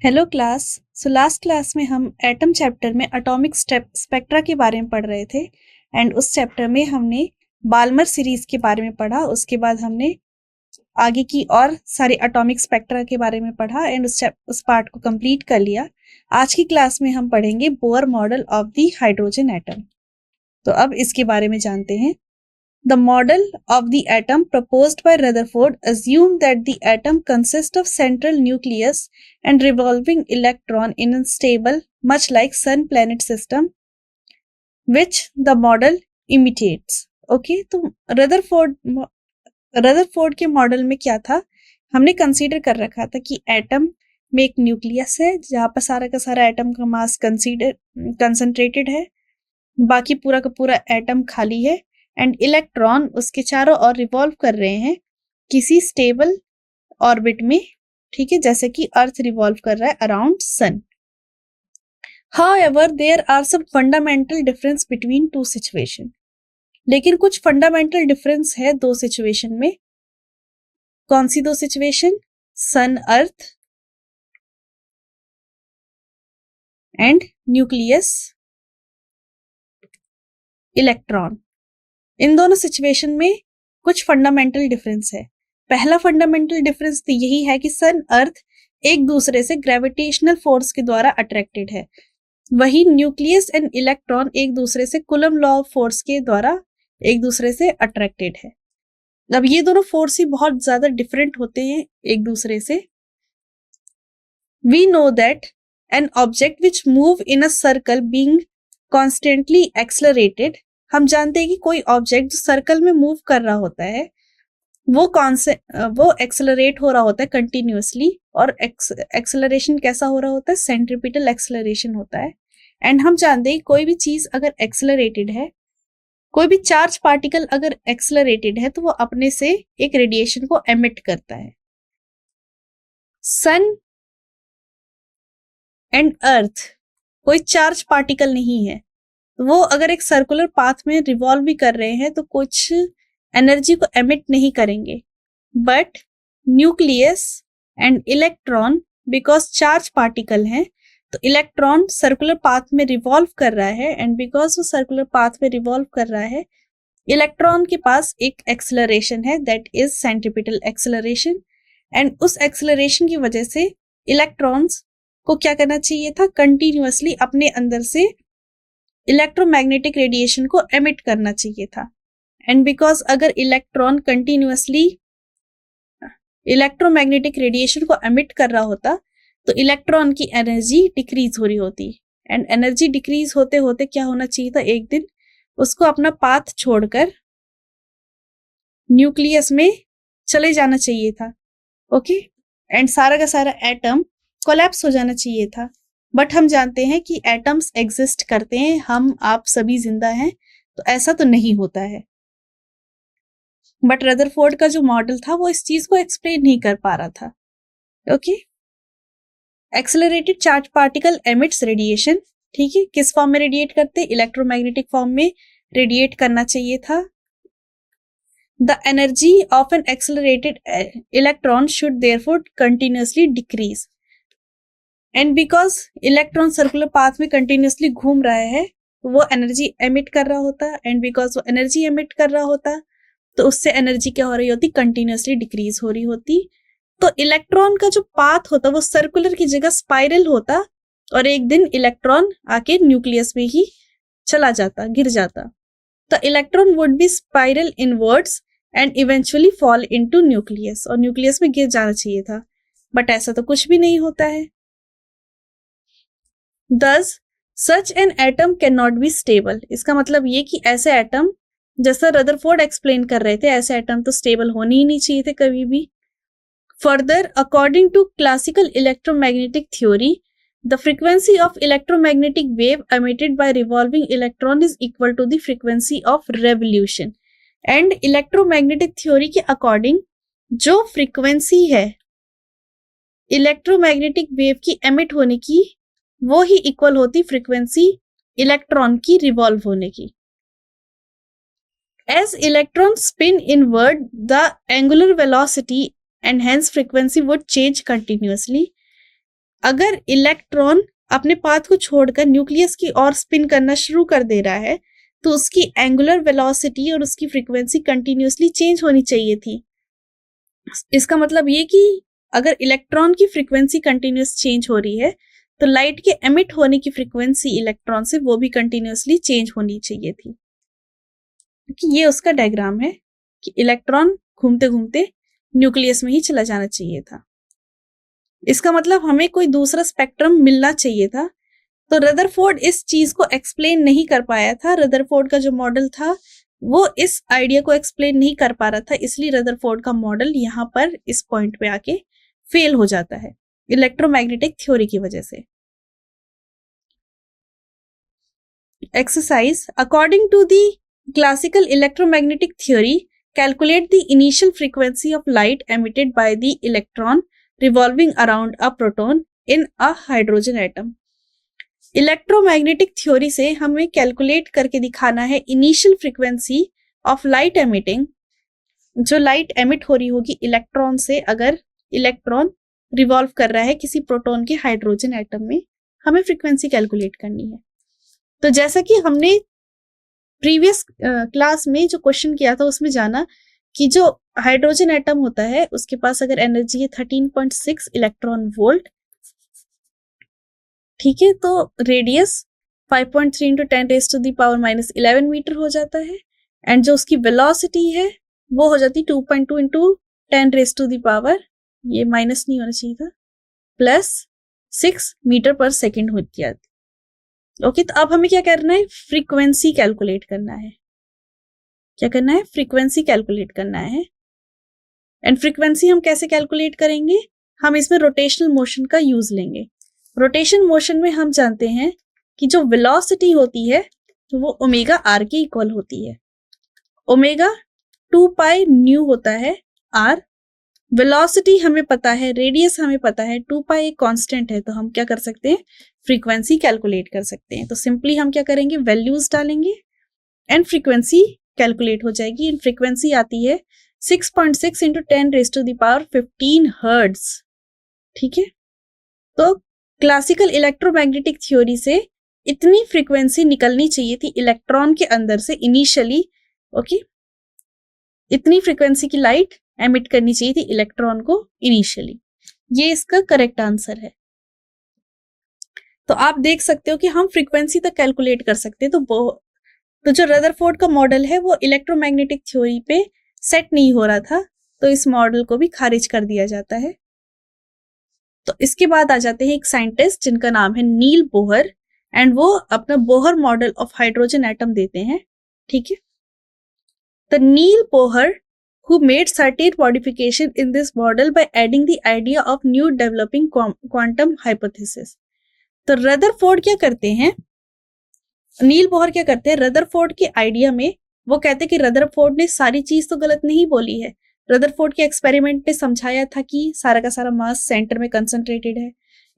Hello class. Last class में हम atom chapter में एटॉमिक स्पेक्ट्रा के बारे में पढ़ रहे थे एंड उस चैप्टर में हमने बाल्मर सीरीज के बारे में पढ़ा। उसके बाद हमने आगे की और सारी एटॉमिक स्पेक्ट्रा के बारे में पढ़ा एंड उस पार्ट को कंप्लीट कर लिया। आज की क्लास में हम पढ़ेंगे Bohr model of the hydrogen atom. तो अब इसके बारे में जानते हैं। The model of the atom proposed by Rutherford assumed that the atom consists of central nucleus and revolving electron in a stable, much like sun-planet system, which the model imitates. Okay, तो Rutherford के model में क्या था, हमने consider कर रखा था कि एटम में एक न्यूक्लियस है जहाँ पर सारा का सारा एटम का मास कंसंट्रेटेड है, बाकी पूरा का पूरा एटम खाली है एंड इलेक्ट्रॉन उसके चारों ओर रिवॉल्व कर रहे हैं किसी स्टेबल ऑर्बिट में, ठीक है, जैसे कि अर्थ रिवॉल्व कर रहा है around sun. However, there are some fundamental difference between two situation. लेकिन कुछ फंडामेंटल डिफरेंस है दो सिचुएशन में। कौन सी दो situation? Sun earth and nucleus electron. इन दोनों सिचुएशन में कुछ फंडामेंटल डिफरेंस है। पहला फंडामेंटल डिफरेंस तो यही है कि सन अर्थ एक दूसरे से ग्रेविटेशनल फोर्स के द्वारा अट्रैक्टेड है, वही न्यूक्लियस एंड इलेक्ट्रॉन एक दूसरे से कूलम लॉ ऑफ फोर्स के द्वारा एक दूसरे से अट्रैक्टेड है। अब ये दोनों फोर्स ही बहुत ज्यादा डिफरेंट होते हैं एक दूसरे से। We know that an object which move in a circle being constantly accelerated, हम जानते हैं कि कोई ऑब्जेक्ट जो सर्कल में मूव कर रहा होता है वो एक्सेलरेट हो रहा होता है कंटिन्यूअसली, और एक्सेलरेशन कैसा हो रहा होता है? सेंट्रीपिटल एक्सेलरेशन होता है। एंड हम जानते हैं कोई भी चीज अगर एक्सेलरेटेड है, कोई भी चार्ज पार्टिकल अगर एक्सेलरेटेड है तो वो अपने से एक रेडिएशन को एमिट करता है। सन एंड अर्थ कोई चार्ज पार्टिकल नहीं है, वो अगर एक सर्कुलर पाथ में रिवॉल्व भी कर रहे हैं तो कुछ एनर्जी को एमिट नहीं करेंगे। But nucleus and electron because charge particle हैं, तो इलेक्ट्रॉन सर्कुलर पाथ में रिवॉल्व कर रहा है एंड बिकॉज वो सर्कुलर पाथ में रिवॉल्व कर रहा है, इलेक्ट्रॉन के पास एक एक्सेलरेशन है, that is centripetal acceleration. And उस एक्सेलरेशन की वजह से इलेक्ट्रॉन्स को क्या करना चाहिए था? कंटिन्यूअसली अपने अंदर से इलेक्ट्रोमैग्नेटिक रेडिएशन को एमिट करना चाहिए था। एंड बिकॉज अगर इलेक्ट्रॉन कंटिन्यूअसली इलेक्ट्रोमैग्नेटिक रेडिएशन को एमिट कर रहा होता तो इलेक्ट्रॉन की एनर्जी डिक्रीज हो रही होती, एंड एनर्जी डिक्रीज होते होते क्या होना चाहिए था? एक दिन उसको अपना पाथ छोड़कर न्यूक्लियस में चले जाना चाहिए था। ओके, एंड सारा का सारा एटम कोलैप्स हो जाना चाहिए था। बट हम जानते हैं कि एटम्स एग्जिस्ट करते हैं, हम आप सभी जिंदा हैं, तो ऐसा तो नहीं होता है। बट रदरफोर्ड का जो मॉडल था वो इस चीज को एक्सप्लेन नहीं कर पा रहा था। Okay, accelerated charge particle emits radiation, ठीक है, किस फॉर्म में रेडिएट करते? इलेक्ट्रोमैग्नेटिक फॉर्म में रेडिएट करना चाहिए था। The energy of N accelerated electron should therefore continuously decrease, and because electron circular path में कंटिन्यूअसली घूम रहा है तो वो एनर्जी एमिट कर रहा होता, एंड बिकॉज वो एनर्जी एमिट कर रहा होता तो उससे एनर्जी क्या हो रही होती? कंटिन्यूअसली डिक्रीज हो रही होती। तो इलेक्ट्रॉन का जो पाथ होता वो सर्कुलर की जगह स्पाइरल होता, और एक दिन इलेक्ट्रॉन आके न्यूक्लियस में ही चला जाता, गिर जाता। तो electron would be spiral inwards and eventually fall into nucleus, और न्यूक्लियस में गिर जाना चाहिए था, बट ऐसा तो कुछ भी नहीं होता है। Thus, such an atom cannot be stable. इसका मतलब ये कि ऐसे एटम, जैसा रदरफोर्ड एक्सप्लेन कर रहे थे, ऐसे एटम तो स्टेबल होने ही नहीं चाहिए थे कभी भी। Further, according to classical electromagnetic theory, the frequency of electromagnetic wave emitted by revolving electron is equal to the frequency of revolution. And electromagnetic theory के according जो frequency है electromagnetic wave की emit होने की, वो ही इक्वल होती frequency electron की revolve होने की। As electrons spin inward, the angular velocity and hence frequency would change continuously. अगर इलेक्ट्रॉन अपने पाथ को छोड़कर न्यूक्लियस की ओर स्पिन करना शुरू कर दे रहा है तो उसकी एंगुलर वेलोसिटी और उसकी फ्रीक्वेंसी कंटिन्यूसली चेंज होनी चाहिए थी। इसका मतलब ये कि अगर इलेक्ट्रॉन की फ्रीक्वेंसी कंटिन्यूस चेंज हो रही है तो लाइट के एमिट होने की फ्रीक्वेंसी इलेक्ट्रॉन से वो भी कंटिन्यूसली चेंज होनी चाहिए थी। क्योंकि ये उसका डायग्राम है कि इलेक्ट्रॉन घूमते घूमते न्यूक्लियस में ही चला जाना चाहिए था। इसका मतलब हमें कोई दूसरा स्पेक्ट्रम मिलना चाहिए था। तो रदरफोर्ड इस चीज को एक्सप्लेन नहीं कर पाया था। रदरफोर्ड का जो मॉडल था वो इस आइडिया को एक्सप्लेन नहीं कर पा रहा था, इसलिए रदरफोर्ड का मॉडल यहाँ पर इस पॉइंट पे आके फेल हो जाता है इलेक्ट्रोमैग्नेटिक थ्योरी की वजह से। Exercise, according to the classical electromagnetic theory, calculate the initial frequency of light emitted by the electron revolving around a proton in a hydrogen atom. Electromagnetic theory से हमें कैलकुलेट करके दिखाना है initial frequency of light emitting, जो light emit हो रही होगी electron से अगर इलेक्ट्रॉन रिवॉल्व कर रहा है किसी प्रोटॉन के हाइड्रोजन एटम में, हमें फ्रीक्वेंसी कैलकुलेट करनी है। तो जैसा कि हमने प्रीवियस क्लास में जो क्वेश्चन किया था उसमें जाना कि जो हाइड्रोजन एटम होता है उसके पास अगर एनर्जी है 13.6 इलेक्ट्रॉन वोल्ट, ठीक है, तो रेडियस 5.3 इंटू 10⁻⁻11 मीटर हो जाता है एंड जो उसकी वेलोसिटी है वो हो जाती 2.2 इंटू 10⁻, ये माइनस नहीं होना चाहिए था, +6 मीटर पर सेकेंड हो जाती। ओके, तो अब हमें क्या करना है, फ्रीक्वेंसी कैलकुलेट करना है। क्या करना है, फ्रीक्वेंसी कैलकुलेट करना है। एंड फ्रीक्वेंसी हम कैसे कैलकुलेट करेंगे, हम इसमें रोटेशनल मोशन का यूज लेंगे। रोटेशन मोशन में हम जानते हैं कि जो वेलोसिटी होती है तो वो ओमेगा आर के इक्वल होती है। ओमेगा 2 पाई न्यू होता है आर। वेलोसिटी हमें पता है, रेडियस हमें पता है, 2 पाई एक कांस्टेंट है, तो हम क्या कर सकते हैं, फ्रीक्वेंसी कैलकुलेट कर सकते हैं। तो सिंपली हम क्या करेंगे, वैल्यूज डालेंगे एंड फ्रीक्वेंसी कैलकुलेट हो जाएगी। एंड फ्रीक्वेंसी आती है 6.6 इंटू 10⁻15 हर्ट्ज। ठीक है, तो क्लासिकल इलेक्ट्रोमैग्नेटिक थ्योरी से इतनी फ्रीक्वेंसी निकलनी चाहिए थी इलेक्ट्रॉन के अंदर से इनिशियली। ओके, इतनी फ्रीक्वेंसी की लाइट एमिट करनी चाहिए थी इलेक्ट्रॉन को इनिशियली। ये इसका करेक्ट आंसर है। तो आप देख सकते हो कि हम फ्रीक्वेंसी तक कैलकुलेट कर सकते हैं। तो जो रदरफोर्ड का मॉडल है वो इलेक्ट्रोमैग्नेटिक थ्योरी पे सेट नहीं हो रहा था, तो इस मॉडल को भी खारिज कर दिया जाता है। तो इसके बाद आ जाते हैं एक साइंटिस्ट जिनका नाम है नील बोहर, एंड वो अपना Bohr model of hydrogen atom देते हैं। ठीक है, the Niels Bohr who made certain modification in this model by adding the idea of new developing quantum hypothesis. तो रदरफोर्ड क्या करते हैं, नील बोहर क्या करते हैं, रदरफोर्ड के आइडिया में वो कहते हैं कि रदरफोर्ड ने सारी चीज तो गलत नहीं बोली है। रदरफोर्ड के एक्सपेरिमेंट में समझाया था कि सारा का सारा मास सेंटर में कंसंट्रेटेड है,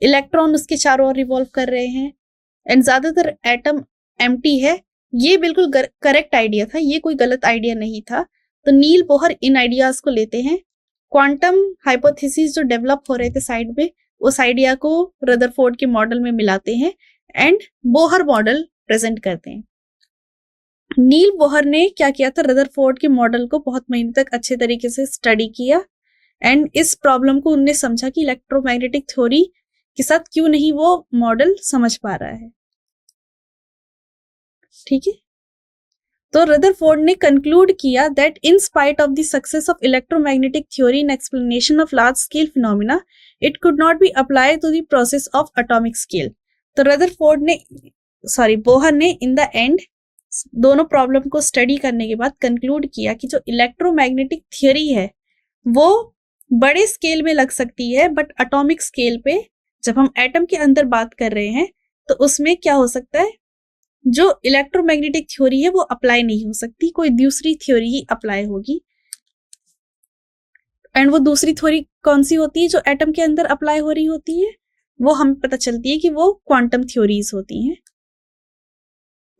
इलेक्ट्रॉन उसके चारों ओर रिवॉल्व कर रहे हैं एंड ज्यादातर एटम एम्प्टी है। ये बिल्कुल करेक्ट आइडिया था, ये कोई गलत आइडिया नहीं था। तो नील बोहर इन आइडियाज को लेते हैं, क्वांटम हाइपोथेसिस जो डेवलप हो रहे थे साइड में, उस आइडिया को रदरफोर्ड के मॉडल में मिलाते हैं एंड बोहर मॉडल प्रेजेंट करते हैं। नील बोहर ने क्या किया था, रदरफोर्ड के मॉडल को बहुत महीने तक अच्छे तरीके से स्टडी किया एंड इस प्रॉब्लम को उनने समझा कि इलेक्ट्रोमैग्नेटिक थ्योरी के साथ क्यों नहीं वो मॉडल समझ पा रहा है। ठीक है, तो रदरफोर्ड ने कंक्लूड किया that in spite of the success of electromagnetic theory in explanation of large scale phenomena, it could not be applied to the process of atomic scale. तो बोहर ने इन द एंड दोनों problem को study करने के बाद conclude किया कि जो इलेक्ट्रोमैग्नेटिक थ्योरी है वो बड़े स्केल में लग सकती है, बट एटॉमिक स्केल पे जब हम एटम के अंदर बात कर रहे हैं तो उसमें क्या हो सकता है, जो इलेक्ट्रोमैग्नेटिक थ्योरी है वो अप्लाई नहीं हो सकती, कोई दूसरी थ्योरी ही अप्लाई होगी। एंड वो दूसरी थ्योरी कौन सी होती है जो एटम के अंदर अप्लाई हो रही होती है, वो हमें पता चलती है कि वो क्वांटम थ्योरीज होती हैं।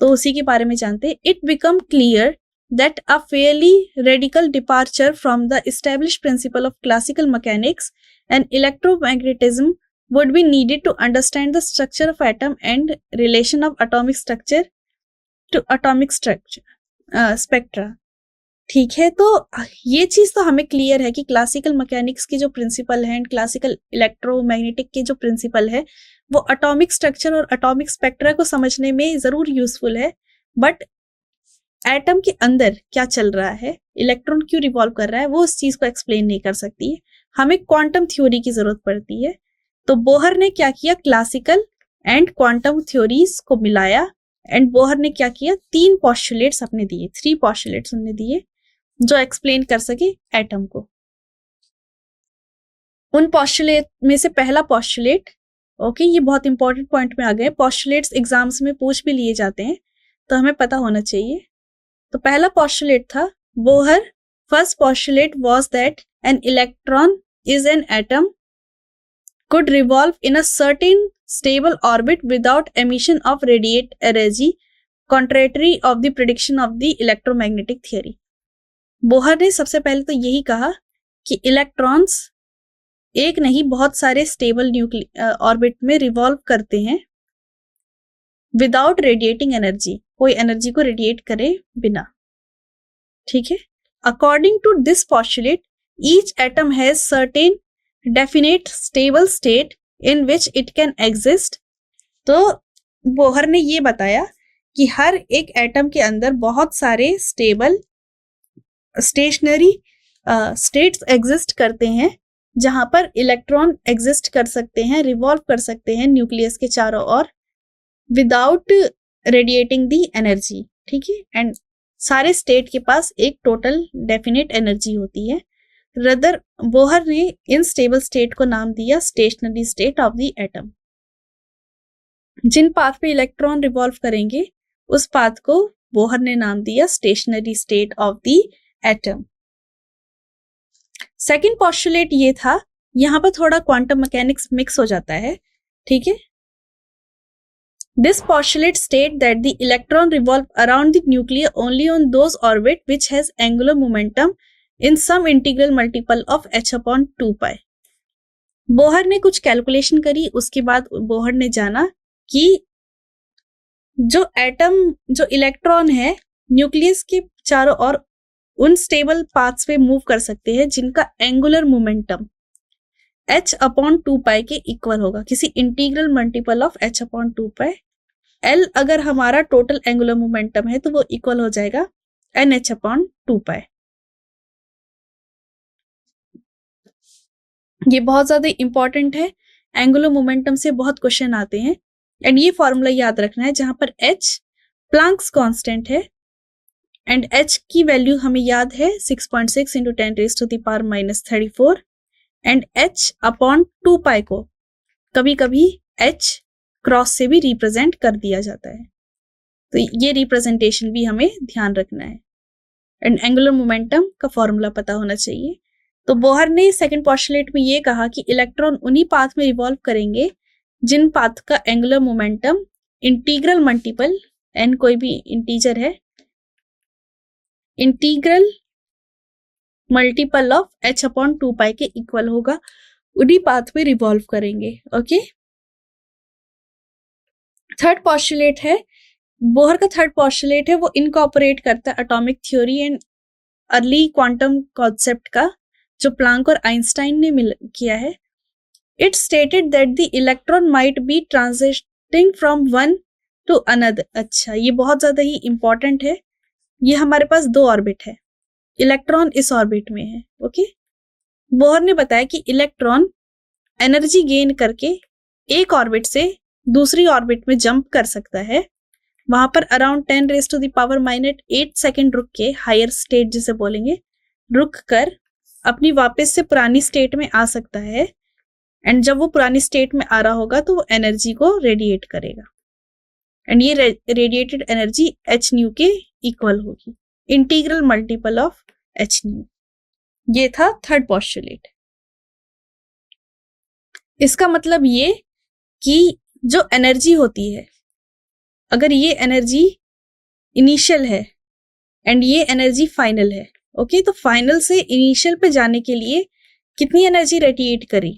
तो उसी के बारे में जानते हैं। It become clear that a fairly radical departure from the established principle of classical mechanics and electromagnetism would be needed to understand the structure of atom and relation of atomic structure to atomic structure spectra. ठीक है, तो ये चीज तो हमें clear है कि classical mechanics की जो प्रिंसिपल है एंड क्लासिकल इलेक्ट्रोमैग्नेटिक के जो प्रिंसिपल है वो अटोमिक स्ट्रक्चर और अटोमिक स्पेक्ट्रा को समझने में जरूर यूजफुल है, बट एटम के अंदर क्या चल रहा है, इलेक्ट्रॉन क्यों रिवॉल्व कर रहा है, वो उस चीज को एक्सप्लेन नहीं कर सकती है। हमें क्वांटम थ्योरी की जरूरत पड़ती है। तो बोहर ने क्या किया, क्लासिकल एंड क्वांटम थ्योरीज को मिलाया एंड बोहर ने क्या किया, 3 पॉस्टुलेट्स अपने दिए, 3 पॉस्टुलेट्स उन्हें दिए जो एक्सप्लेन कर सके एटम को। उन पॉस्टुलेट में से पहला पॉस्टुलेट, ओके, ये बहुत इंपॉर्टेंट पॉइंट में आ गए, पॉस्टुलेट्स एग्जाम्स में पूछ भी लिए जाते हैं तो हमें पता होना चाहिए। तो पहला पॉस्टुलेट था Bohr, first postulate was that an electron is an atom could revolve in a certain stable orbit without emission of radiate energy, contrary of the prediction of the electromagnetic theory. Bohr ने सबसे पहले तो यही कहा कि electrons एक नहीं बहुत सारे स्टेबल ऑर्बिट में रिवॉल्व करते हैं विदाउट रेडिएटिंग एनर्जी, कोई एनर्जी को रेडिएट करे बिना। ठीक है, according to this postulate each atom has certain definite stable state in which it can exist. तो बोहर ने ये बताया कि हर एक एटम के अंदर बहुत सारे स्टेबल स्टेशनरी स्टेट्स एग्जिस्ट करते हैं जहां पर इलेक्ट्रॉन एग्जिस्ट कर सकते हैं, रिवॉल्व कर सकते हैं न्यूक्लियस के चारों ओर विदाउट रेडिएटिंग दी एनर्जी। ठीक है, एंड सारे स्टेट के पास एक टोटल डेफिनेट एनर्जी होती है। रदर बोहर ने इन स्टेबल स्टेट को नाम दिया stationary state of the atom. जिन पाथ पे इलेक्ट्रॉन रिवॉल्व करेंगे उस पाथ को बोहर ने नाम दिया stationary state of the atom. Second postulate ये था, यहां पर थोड़ा क्वांटम मैकेनिक्स मिक्स हो जाता है। ठीक है, this postulate state that the electron revolve around the nucleus only on those orbit which has angular momentum in some integral multiple of h upon 2 pi. Bohr ने कुछ कैलकुलेशन करी, उसके बाद बोहर ने जाना कि जो एटम, जो इलेक्ट्रॉन है न्यूक्लियस के चारों ओर उन स्टेबल पाथ्स पे मूव कर सकते हैं जिनका angular momentum h upon 2 pi के इक्वल होगा, किसी integral multiple of h upon 2 pi. L अगर हमारा टोटल एंगुलर मोमेंटम है तो वो इक्वल हो जाएगा NH अपॉन 2 पाई। ये बहुत ज्यादा इंपॉर्टेंट है, एंगुलर मोमेंटम से बहुत क्वेश्चन आते हैं एंड ये फॉर्मूला याद रखना है जहां पर h प्लैंक्स कांस्टेंट है एंड h की वैल्यू हमें याद है 6.6 into 10 raised to the power -34 and h upon 2 pi को कभी कभी h क्रॉस से भी रिप्रेजेंट कर दिया जाता है, तो ये रिप्रेजेंटेशन भी हमें ध्यान रखना है एंड एंगुलर मोमेंटम का फॉर्मूला पता होना चाहिए। तो बोहर ने सेकंड पॉस्टुलेट में ये कहा कि इलेक्ट्रॉन उन्हीं पाथ में रिवॉल्व करेंगे जिन पाथ का angular momentum integral multiple, n कोई भी इंटीजर है, integral multiple of h upon 2 pi के इक्वल होगा, उन्हीं पाथ में रिवॉल्व करेंगे। ओके, थर्ड पॉस्टुलेट है, बोहर का थर्ड पॉस्टुलेट है, वो इनकॉर्पोरेट करता है atomic theory and early quantum concept का जो प्लैंक और आइंस्टाइन ने किया है। It stated that the electron might be transiting from one to another. अच्छा, ये बहुत ज्यादा ही इंपॉर्टेंट है। ये हमारे पास 2 ऑर्बिट है, इलेक्ट्रॉन इस ऑर्बिट में है। ओके, बोहर ने बताया कि इलेक्ट्रॉन एनर्जी गेन करके एक ऑर्बिट से दूसरी ऑर्बिट में जंप कर सकता है, वहां पर around 10 raised to the power -8 second रुक के, हायर स्टेट जिसे बोलेंगे, रुक कर अपनी वापस से पुरानी स्टेट में आ सकता है एंड जब वो पुरानी स्टेट में आ रहा होगा तो वो एनर्जी को रेडिएट करेगा एंड ये रेडिएटेड एनर्जी h न्यू के इक्वल होगी, integral multiple of h new. ये था थर्ड पॉस्टुलेट। इसका मतलब ये कि जो एनर्जी होती है, अगर ये एनर्जी इनिशियल है एंड ये एनर्जी फाइनल है, ओके, तो फाइनल से इनिशियल पे जाने के लिए कितनी एनर्जी रेडिएट करी,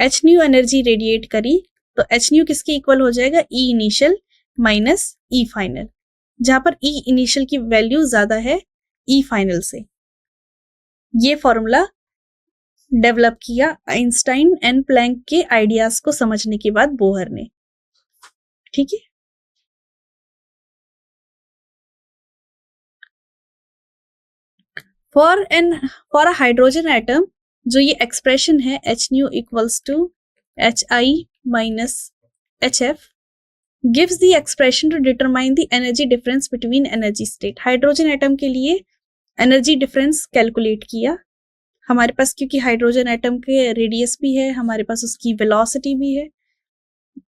एच न्यू एनर्जी रेडिएट करी तो एच न्यू किसके इक्वल हो जाएगा, ई इनिशियल माइनस ई फाइनल, जहां पर ई इनिशियल की वैल्यू ज्यादा है ई फाइनल से। ये फॉर्मूला डेवलप किया आइंस्टाइन एंड प्लैंक के आइडियाज को समझने के बाद बोहर ने। ठीक है, फॉर अ हाइड्रोजन एटम जो ये एक्सप्रेशन है H nu equals to H I minus H F gives the expression to determine the energy difference between energy state. Hydrogen atom के लिए एनर्जी डिफरेंस कैलकुलेट किया हमारे पास, क्योंकि हाइड्रोजन एटम के radius भी है, हमारे पास उसकी वेलोसिटी भी है।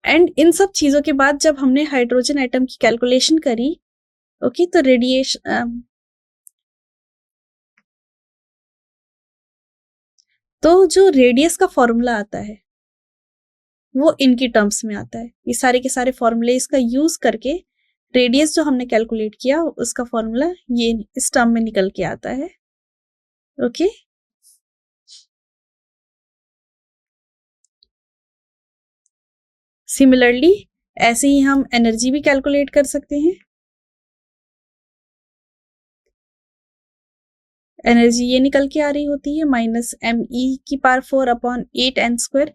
एंड इन सब चीजों के बाद जब हमने हाइड्रोजन एटम की कैलकुलेशन करी, ओके, तो रेडिएशन तो जो रेडियस का फॉर्मूला आता है वो इनकी टर्म्स में आता है। ये सारे के सारे फॉर्मूले इसका यूज करके रेडियस जो हमने कैलकुलेट किया उसका फॉर्मूला ये इस टर्म में निकल के आता है। ओके, सिमिलरली ऐसे ही हम एनर्जी भी कैलकुलेट कर सकते हैं। एनर्जी ये निकल के आ रही होती है माइनस एम ई की पावर 4 अपॉन 8n²।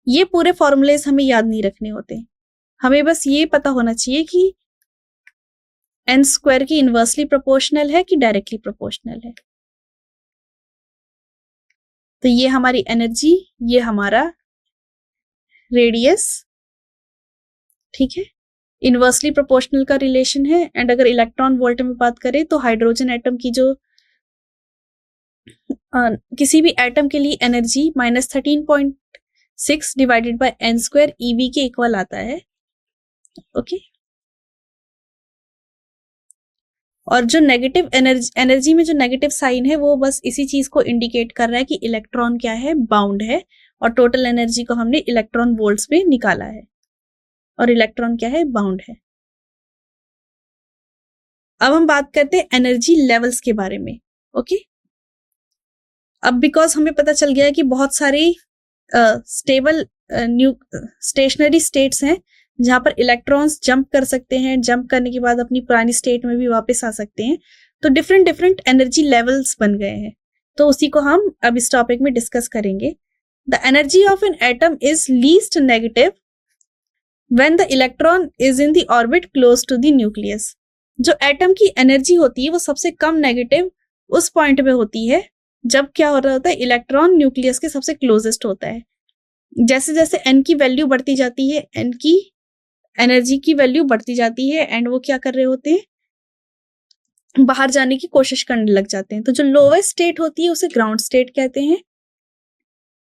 ये पूरे फॉर्मूलेज हमें याद नहीं रखने होते, हमें बस ये पता होना चाहिए कि n² की इनवर्सली प्रोपोर्शनल है कि डायरेक्टली प्रोपोर्शनल है। तो ये हमारी एनर्जी, ये हमारा रेडियस, ठीक है, इनवर्सली प्रोपोर्शनल का रिलेशन है। एंड अगर इलेक्ट्रॉन वोल्ट में बात करें तो हाइड्रोजन एटम की जो किसी भी एटम के लिए energy -13.6 divided by n² EV के इक्वल आता है। ओके, और जो नेगेटिव एनर्जी में जो नेगेटिव साइन है वो बस इसी चीज को इंडिकेट कर रहा है कि इलेक्ट्रॉन क्या है, बाउंड है, और टोटल एनर्जी को हमने इलेक्ट्रॉन वोल्ट्स में निकाला है, और इलेक्ट्रॉन क्या है, बाउंड है। अब हम बात करते हैं एनर्जी लेवल्स के बारे में। ओके, अब बिकॉज हमें पता चल गया है कि बहुत सारी स्टेबल स्टेशनरी स्टेट्स हैं जहां पर इलेक्ट्रॉन्स जंप कर सकते हैं, जंप करने के बाद अपनी पुरानी स्टेट में भी वापस आ सकते हैं, तो डिफरेंट डिफरेंट एनर्जी लेवल्स बन गए हैं। तो उसी को हम अब इस टॉपिक में डिस्कस करेंगे। The energy of an atom is least negative when the electron is in the orbit close to the nucleus. जो एटम की एनर्जी होती है वो सबसे कम नेगेटिव उस पॉइंट पे होती है जब क्या हो रहा होता है, इलेक्ट्रॉन न्यूक्लियस के सबसे क्लोजेस्ट होता है। जैसे जैसे n की वैल्यू बढ़ती जाती है, n की एनर्जी की वैल्यू बढ़ती जाती है, एंड वो क्या कर रहे होते हैं, बाहर जाने की कोशिश करने लग जाते हैं। तो जो लोवेस्ट स्टेट होती है उसे ग्राउंड स्टेट कहते हैं,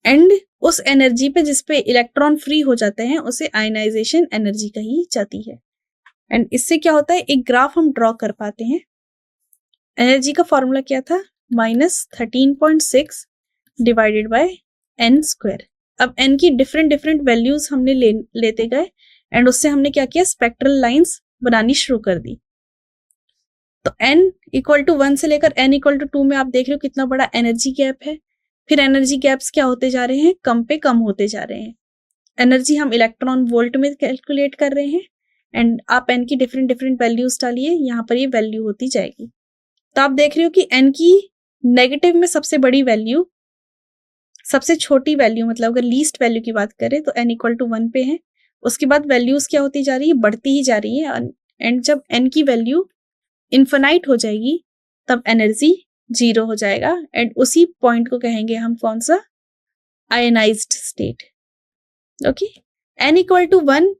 एंड उस एनर्जी पे जिसपे इलेक्ट्रॉन फ्री हो जाते हैं उसे आयनाइजेशन एनर्जी कही जाती है। एंड इससे क्या होता है, एक ग्राफ हम ड्रॉ कर पाते हैं। एनर्जी का फॉर्मूला क्या था, -13.6 डिवाइडेड बाय n²। अब n की डिफरेंट डिफरेंट वैल्यूज हमने लेते गए, एंड उससे हमने क्या किया, स्पेक्ट्रल लाइंस बनानी शुरू कर दी। तो n = 1 से लेकर n = 2 में आप देख रहे हो कितना बड़ा एनर्जी गैप है। फिर एनर्जी गैप्स क्या होते जा रहे हैं, कम पे कम होते जा रहे हैं। एनर्जी हम इलेक्ट्रॉन वोल्ट में कैलकुलेट कर रहे हैं, एंड आप n की डिफरेंट डिफरेंट वैल्यूज डालिए, यहाँ पर ये वैल्यू होती जाएगी। तो आप देख रहे हो कि n की नेगेटिव में सबसे बड़ी वैल्यू, सबसे छोटी वैल्यू, मतलब अगर लीस्ट वैल्यू की बात करें तो n = 1 पे है। उसके बाद वैल्यूज क्या होती जा रही है, बढ़ती ही जा रही है, एंड जब n की वैल्यू इन्फिनाइट हो जाएगी तब एनर्जी 0 हो जाएगा, एंड उसी पॉइंट को कहेंगे हम कौन सा, आयनाइज्ड स्टेट। ओके, n = 1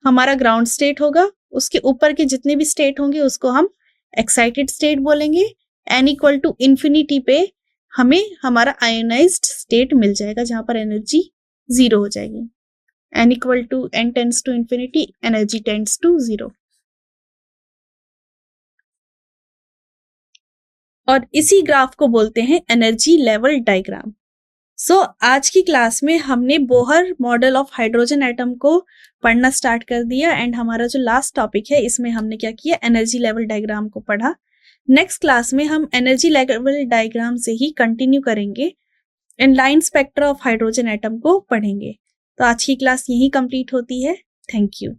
हमारा ग्राउंड स्टेट होगा, उसके ऊपर के जितने भी स्टेट होंगे उसको हम एक्साइटेड स्टेट बोलेंगे। n = इंफिनिटी पे हमें हमारा आयोनाइज्ड स्टेट मिल जाएगा जहां पर एनर्जी 0 हो जाएगी। n tends to infinity, energy tends to 0। और इसी ग्राफ को बोलते हैं एनर्जी लेवल डायग्राम। सो आज की क्लास में हमने Bohr model of hydrogen atom को पढ़ना स्टार्ट कर दिया, एंड हमारा जो लास्ट टॉपिक है इसमें हमने क्या किया, एनर्जी लेवल डायग्राम को पढ़ा। नेक्स्ट क्लास में हम एनर्जी लेवल डायग्राम से ही कंटिन्यू करेंगे inline spectra of hydrogen atom को पढ़ेंगे। तो आज की क्लास यहीं कंप्लीट होती है। Thank you.